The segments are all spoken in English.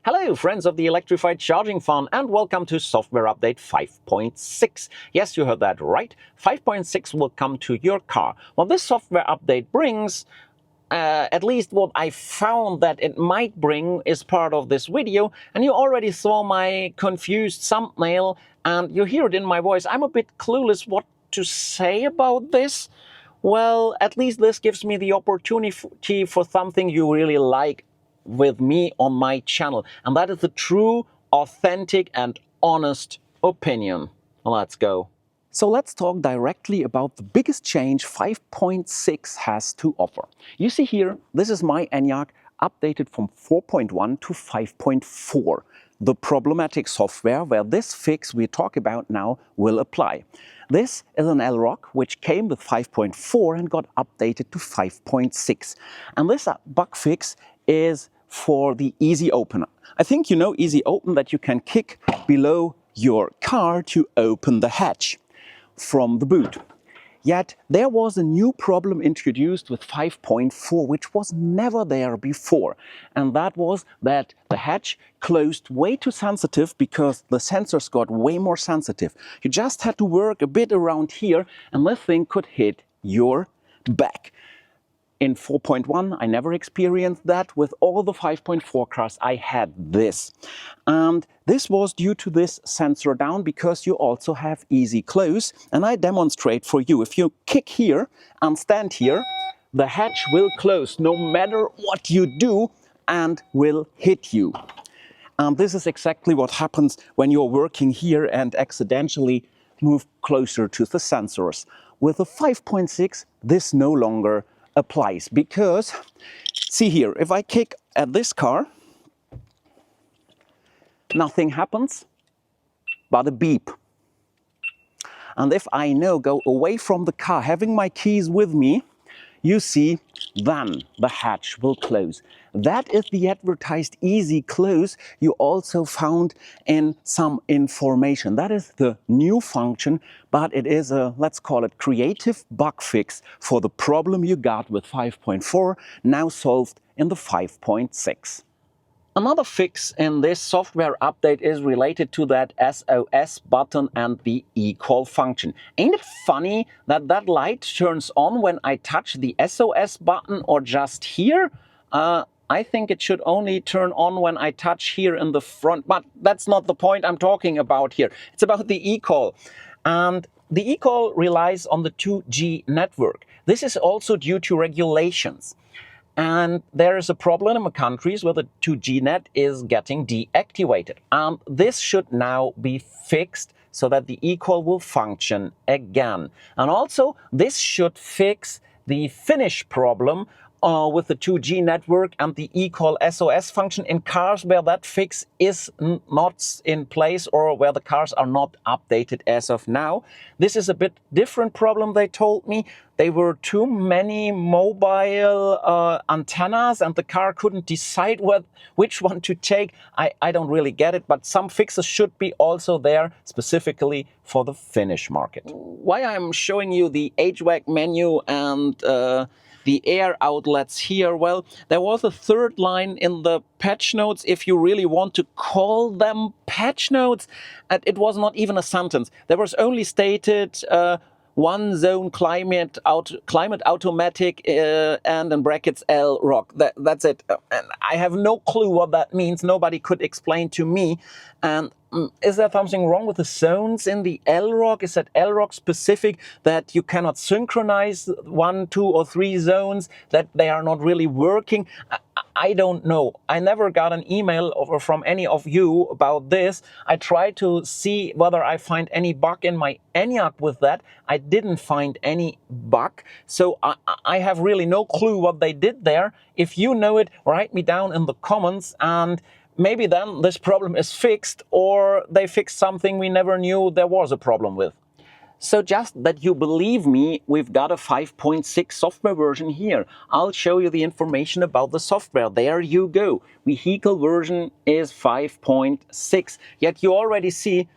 Hello friends of the electrified charging fun, and welcome to software update 5.6. Yes, you heard that right. 5.6 will come to your car. What this software update brings, at least what I found that it might bring, is part of this video. And you already saw my confused thumbnail and you hear it in my voice. I'm a bit clueless what to say about this. Well, at least this gives me the opportunity for something you really like with me on my channel, and that is the true, authentic and honest opinion. Let's go. So let's talk directly about the biggest change 5.6 has to offer. You see here, this is my ENYAQ updated from 4.1 to 5.4. The problematic software where this fix we talk about now will apply. This is an ELROQ which came with 5.4 and got updated to 5.6. And this bug fix is for the easy opener. I think you know easy open, that you can kick below your car to open the hatch from the boot. Yet there was a new problem introduced with 5.4 which was never there before, and that was that the hatch closed way too sensitive because the sensors got way more sensitive. You just had to work a bit around here and the thing could hit your back. In 4.1, I never experienced that. With all the 5.4 cars, I had this. And this was due to this sensor down, because you also have easy close. And I demonstrate for you. If you kick here and stand here, the hatch will close no matter what you do and will hit you. And this is exactly what happens when you're working here and accidentally move closer to the sensors. With the 5.6, this no longer applies, because see here, if I kick at this car, nothing happens but a beep. And if I now go away from the car, having my keys with me, you see, then the hatch will close. That is the advertised easy close you also found in some information. That is the new function, but it is a, let's call it, creative bug fix for the problem you got with 5.4, now solved in the 5.6. Another fix in this software update is related to that SOS button and the eCall function. Ain't it funny that that light turns on when I touch the SOS button or just here? I think it should only turn on when I touch here in the front, but that's not the point I'm talking about here. It's about the eCall. And the eCall relies on the 2G network. This is also due to regulations. And there is a problem in countries where the 2G net is getting deactivated. This should now be fixed so that the eCall will function again. And also, this should fix the Finnish problem with the 2G network and the eCall SOS function in cars where that fix is not in place or where the cars are not updated as of now. This is a bit different problem, they told me. There were too many mobile antennas and the car couldn't decide which one to take. I don't really get it, but some fixes should be also there specifically for the Finnish market. Why I'm showing you the HVAC menu and the air outlets here, well, there was a third line in the patch notes, if you really want to call them patch notes. And it was not even a sentence. There was only stated one zone climate automatic and in brackets ELROQ. That's it. And I have no clue what that means. Nobody could explain to me. And is there something wrong with the zones in the ELROQ? Is that ELROQ specific, that you cannot synchronize 1, 2 or 3 zones, that they are not really working? I don't know. I never got an email from any of you about this. I tried to see whether I find any bug in my ENYAQ with that. I didn't find any bug. So I have really no clue what they did there. If you know it, write me down in the comments, and maybe then this problem is fixed, or they fixed something we never knew there was a problem with. So just that you believe me, we've got a 5.6 software version here. I'll show you the information about the software. There you go. Vehicle version is 5.6. Yet you already see,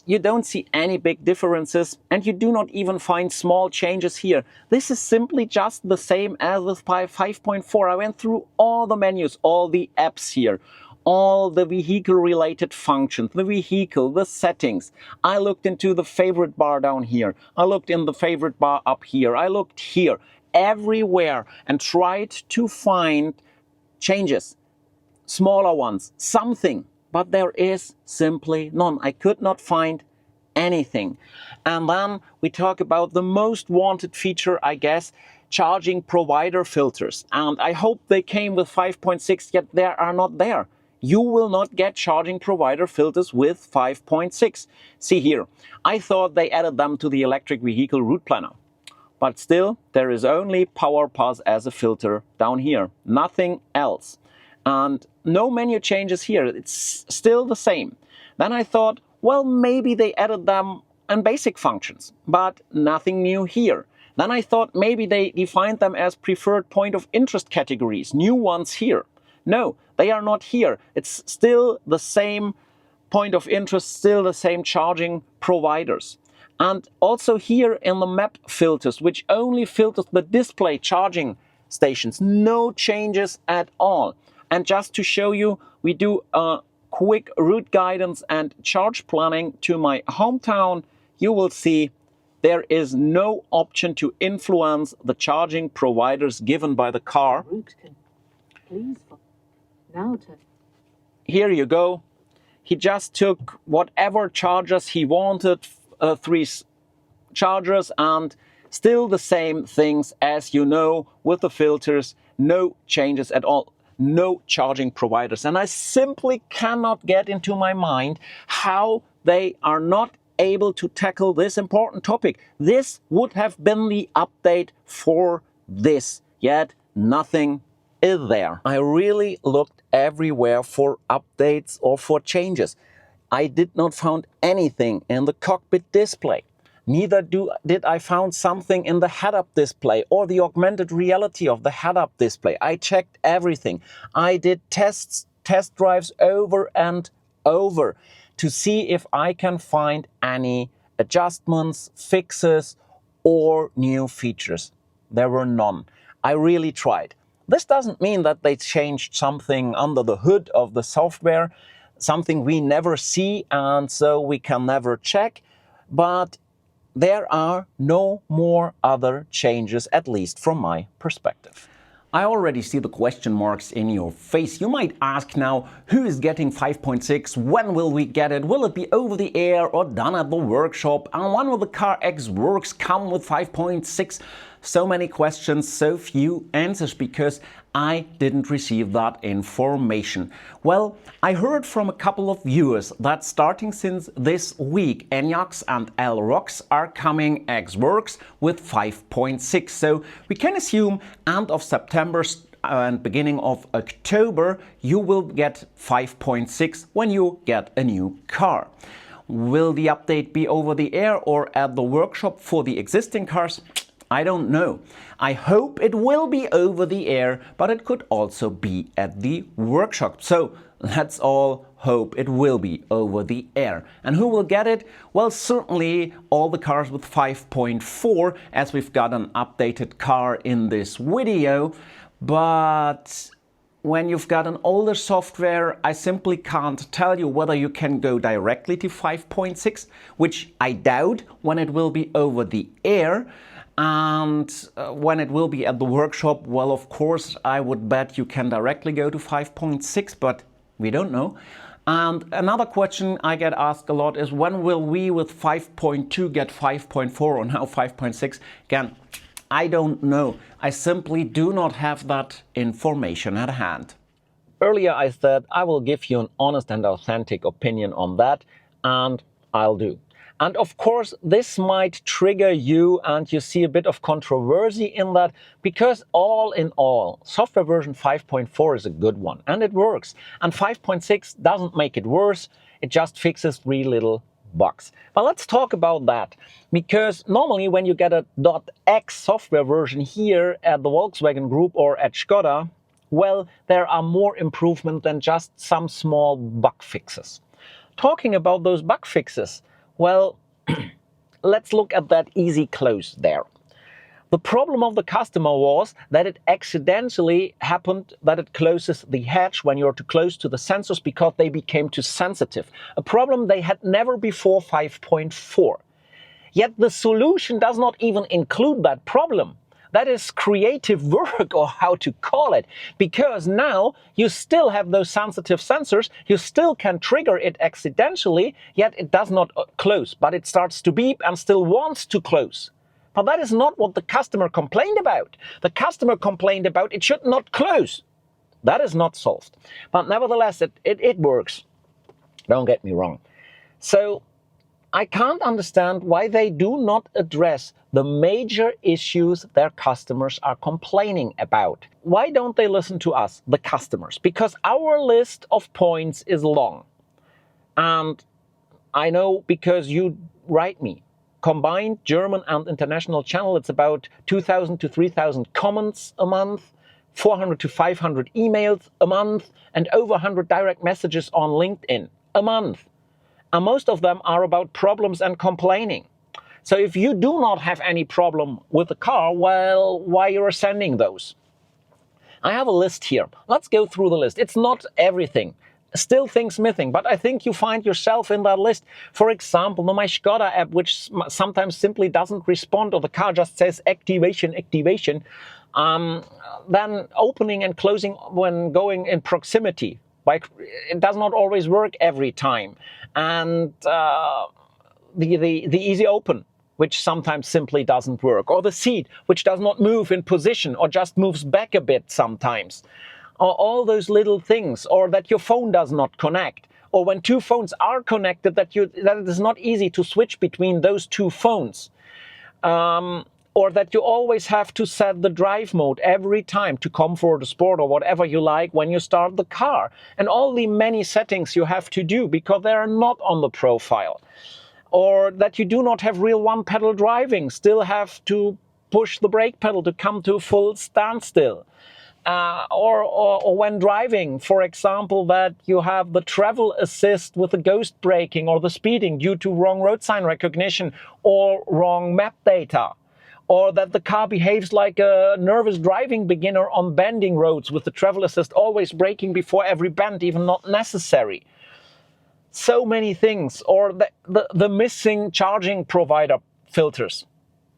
you don't see any big differences, and you do not even find small changes here. This is simply just the same as with 5.4. I went through all the menus, all the apps here. all the vehicle-related functions, the vehicle, the settings. I looked into the favorite bar down here. I looked in the favorite bar up here. I looked here, everywhere, and tried to find changes, smaller ones, something. But there is simply none. I could not find anything. And then we talk about the most wanted feature, I guess, charging provider filters. And I hope they came with 5.6, yet they are not there. You will not get charging provider filters with 5.6. See here, I thought they added them to the electric vehicle route planner. But still, there is only PowerPass as a filter down here, nothing else. And no menu changes here, it's still the same. Then I thought, well, maybe they added them in basic functions, but nothing new here. Then I thought maybe they defined them as preferred point of interest categories, new ones here. No, they are not here. It's still the same point of interest, still the same charging providers. And also here in the map filters, which only filters the display charging stations, no changes at all. And just to show you, we do a quick route guidance and charge planning to my hometown. You will see there is no option to influence the charging providers given by the car. Here you go. He just took whatever chargers he wanted, 3 chargers, and still the same things as you know with the filters, no changes at all. No charging providers. And I simply cannot get into my mind how they are not able to tackle this important topic. This would have been the update for this, yet nothing is there. I really looked everywhere for updates or for changes. I did not find anything in the cockpit display. Neither did I found something in the head-up display or the augmented reality of the head-up display. I checked everything. I did test drives over and over to see if I can find any adjustments, fixes, or new features. There were none. I really tried. This doesn't mean that they changed something under the hood of the software, something we never see and so we can never check, but there are no more other changes, at least from my perspective. I already see the question marks in your face. You might ask now, who is getting 5.6? When will we get it? Will it be over the air or done at the workshop? And when will the car ELROQ come with 5.6? So many questions, so few answers, because I didn't receive that information. Well, I heard from a couple of viewers that starting since this week, ENYAQs and ELROQs are coming ELROQ with 5.6. So we can assume end of September and beginning of October, you will get 5.6 when you get a new car. Will the update be over the air or at the workshop for the existing cars? I don't know. I hope it will be over the air, but it could also be at the workshop. So let's all hope it will be over the air. And who will get it? Well, certainly all the cars with 5.4, as we've got an updated car in this video. But when you've got an older software, I simply can't tell you whether you can go directly to 5.6, which I doubt when it will be over the air. And when it will be at the workshop, well, of course, I would bet you can directly go to 5.6, but we don't know. And another question I get asked a lot is, when will we with 5.2 get 5.4 or now 5.6? Again, I don't know. I simply do not have that information at hand. Earlier I said I will give you an honest and authentic opinion on that, and I'll do. And of course, this might trigger you and you see a bit of controversy in that, because all in all, software version 5.4 is a good one and it works. And 5.6 doesn't make it worse, it just fixes 3 little bugs. But let's talk about that, because normally when you get a .x software version here at the Volkswagen Group or at Škoda, well, there are more improvements than just some small bug fixes. Talking about those bug fixes, well, let's look at that easy close there. The problem of the customer was that it accidentally happened that it closes the hatch when you're too close to the sensors because they became too sensitive. A problem they had never before 5.4. Yet the solution does not even include that problem. That is creative work, or how to call it, because now you still have those sensitive sensors, you still can trigger it accidentally, yet it does not close, but it starts to beep and still wants to close. But that is not what the customer complained about. The customer complained about it should not close. That is not solved. But nevertheless, it works. Don't get me wrong. So I can't understand why they do not address the major issues their customers are complaining about. Why don't they listen to us, the customers? Because our list of points is long. And I know because you write me. Combined German and international channel, it's about 2,000 to 3,000 comments a month, 400 to 500 emails a month, and over 100 direct messages on LinkedIn a month. And most of them are about problems and complaining. So if you do not have any problem with the car, well, why you're sending those? I have a list here. Let's go through the list. It's not everything. Still things missing, but I think you find yourself in that list. For example, the My Škoda app, which sometimes simply doesn't respond, or the car just says activation. Then opening and closing when going in proximity. It does not always work every time. And the easy open, which sometimes simply doesn't work. Or the seat, which does not move in position or just moves back a bit sometimes. Or all those little things, or that your phone does not connect, or when two phones are connected, that it is not easy to switch between those two phones, or that you always have to set the drive mode every time to comfort or sport or whatever you like when you start the car, and all the many settings you have to do because they are not on the profile, or that you do not have real one-pedal driving, still have to push the brake pedal to come to a full standstill. Or when driving, for example, that you have the travel assist with the ghost braking or the speeding due to wrong road sign recognition or wrong map data. Or that the car behaves like a nervous driving beginner on bending roads with the travel assist always braking before every bend, even not necessary. So many things. Or the missing charging provider filters,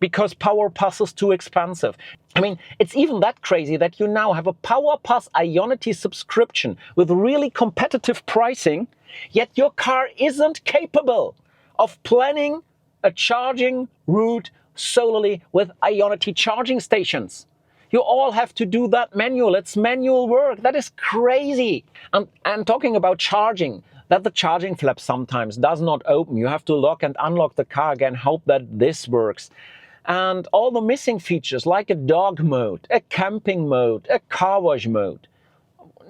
because PowerPass is too expensive. I mean, it's even that crazy that you now have a PowerPass Ionity subscription with really competitive pricing, yet your car isn't capable of planning a charging route solely with Ionity charging stations. You all have to do that manual. It's manual work. That is crazy. And talking about charging, that the charging flap sometimes does not open. You have to lock and unlock the car again, hope that this works. And all the missing features like a dog mode, a camping mode, a car wash mode.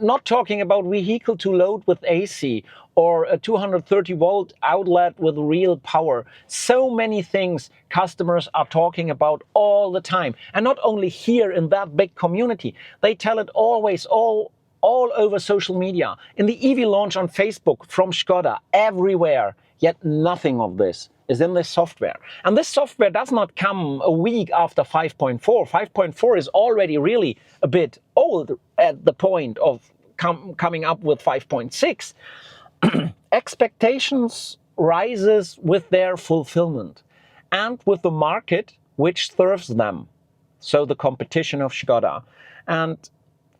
Not talking about vehicle to load with AC or a 230 volt outlet with real power. So many things customers are talking about all the time. And not only here in that big community, they tell it always all over social media, in the EV launch on Facebook, from Škoda, everywhere. Yet nothing of this is in this software. And this software does not come a week after 5.4. 5.4 is already really a bit old at the point of coming up with 5.6. Expectations rises with their fulfillment and with the market which serves them. So the competition of Škoda. And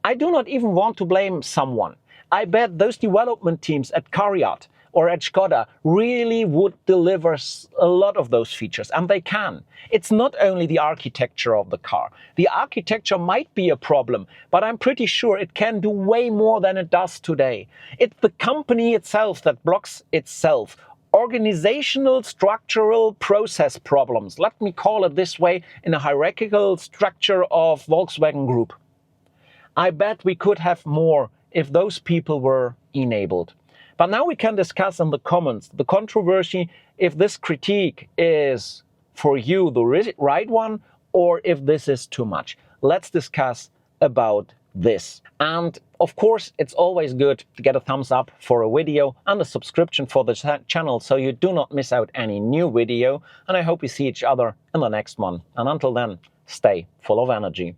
I do not even want to blame someone. I bet those development teams at Cariat or at Škoda really would deliver a lot of those features, and they can. It's not only the architecture of the car. The architecture might be a problem, but I'm pretty sure it can do way more than it does today. It's the company itself that blocks itself. Organizational, structural process problems, let me call it this way, in a hierarchical structure of Volkswagen Group. I bet we could have more if those people were enabled. But now we can discuss in the comments the controversy, if this critique is for you the right one, or if this is too much. Let's discuss about this. And of course, it's always good to get a thumbs up for a video and a subscription for the channel so you do not miss out any new video. And I hope we see each other in the next one. And until then, Stay full of energy.